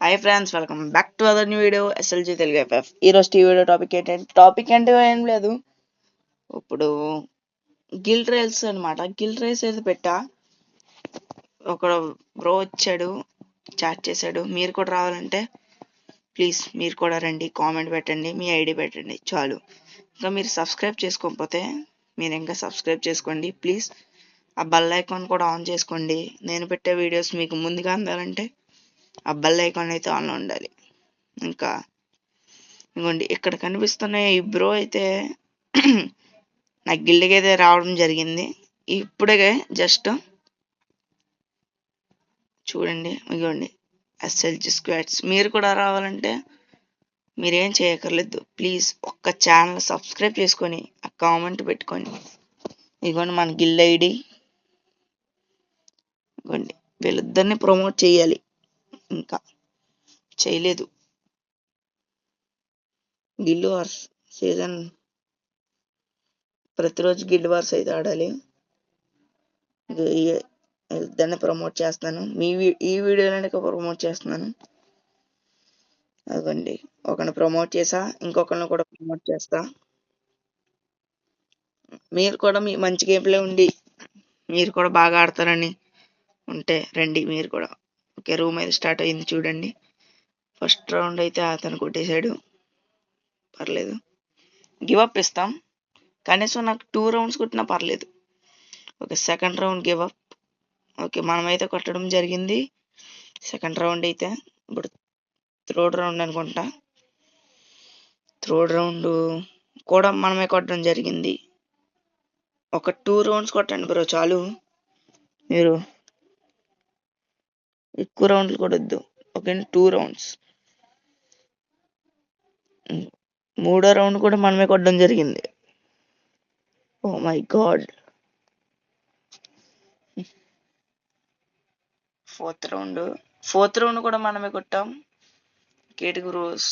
Hi friends, welcome back to other new video SLG Telugu FF. ఈరోజు video topic అంటే ఏం లేదు. ఇప్పుడు గిల్డ్ రైల్స్ అనమాట. గిల్డ్ రైల్స్ అయితే పెట్టా. ఒక బ్రో వచ్చాడు, చాట్ చేశాడు. మీరు కూడా రావాలంటే ప్లీజ్ మీరు కూడా రండి. కామెంట్ పెట్టండి, మీ ఐడి పెట్టండి చాలు. ఇంకా మీరు సబ్స్క్రైబ్ చేసుకోకపోతే మీరు ఇంకా సబ్స్క్రైబ్ చేసుకోండి ప్లీజ్. ఆ బెల్ ఐకాన్ కూడా ఆన్ చేసుకోండి. నేను పెట్టే వీడియోస్ మీకు ముందుగా అందాలంటే ఆ బెల్ ఐకాన్ అయితే ఆన్లో ఉండాలి. ఇంకా ఇదిగోండి, ఇక్కడ కనిపిస్తున్న ఈ బ్రో అయితే నా గిల్డ్కి అయితే రావడం జరిగింది ఇప్పుడే. జస్ట్ చూడండి, ఇదిగోండి ఎస్ఎల్జీ స్క్వాడ్స్. మీరు కూడా రావాలంటే మీరేం చేయక్కర్లేదు. ప్లీజ్ ఒక్క ఛానల్ సబ్స్క్రైబ్ చేసుకొని ఆ కామెంట్ పెట్టుకోండి. ఇదిగోండి మన గిల్డ్ ఐడి. ఇదిగోండి, వీళ్ళిద్దరిని ప్రమోట్ చేయాలి, ఇంకా చేయలేదు. గిల్డ్ వార్స్ సీజన్ ప్రతిరోజు గిల్డ్ వార్స్ అయితే ఆడాలి. దాన్ని ప్రమోట్ చేస్తాను. ఈ వీడియోలోనే ప్రమోట్ చేస్తున్నాను. అదిగోండి, ఒకరిని ప్రమోట్ చేసా, ఇంకొకరిని కూడా ప్రమోట్ చేస్తా. మీరు కూడా మీ మంచి గేమ్ ప్లే ఉండి మీరు కూడా బాగా ఆడతారని ఉంటే రండి మీరు కూడా. ఓకే, రూమ్ అయితే స్టార్ట్ అయింది చూడండి. ఫస్ట్ రౌండ్ అయితే అతను కొట్టేశాడు, పర్లేదు. గివ్ అప్ ఇస్తాం, కనీసం నాకు 2 రౌండ్స్ కొట్టినా పర్లేదు. Okay, second round give up. Okay, మనమైతే కొట్టడం జరిగింది. సెకండ్ రౌండ్ అయితే ఇప్పుడు థర్డ్ రౌండ్ అనుకుంటా. థర్డ్ రౌండ్ కూడా మనమే కొట్టడం జరిగింది. ఒక 2 రౌండ్స్ కొట్టండి బ్రో చాలు. మీరు ఎక్కువ రౌండ్లు కొట్టద్దు. Okay, 2 rounds. మూడో రౌండ్ కూడా మనమే కొట్టడం జరిగింది. Oh my God. Fourth round కూడా మనమే కొట్టాం. కేటగిరీ రోస్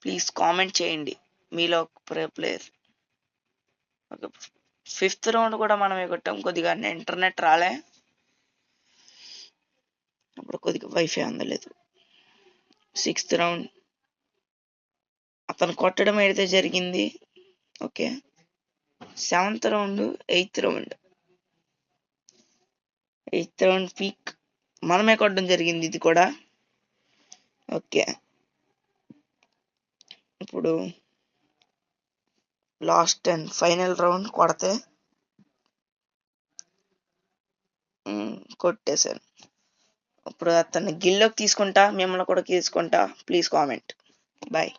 ప్లీజ్ కామెంట్ చేయండి మీలో ఒక ప్లేయర్. ఓకే, ఫిఫ్త్ రౌండ్ కూడా మనమే కొట్టాం. కొద్దిగా ఇంటర్నెట్ రాలే, అప్పుడు కొద్దిగా వైఫై అందలేదు. సిక్స్త్ రౌండ్ అతను కొట్టడం అయితే జరిగింది. Okay, seventh round eighth round peak మనమే కొట్టడం జరిగింది ఇది కూడా. ఓకే, ఇప్పుడు లాస్ట్ అండ్ ఫైనల్ రౌండ్ కొడితే కొట్టేశాను. ఇప్పుడు అతన్ని గిల్లోకి తీసుకుంటా, మిమ్మల్ని కూడా తీసుకుంటా. Please comment. బాయ్.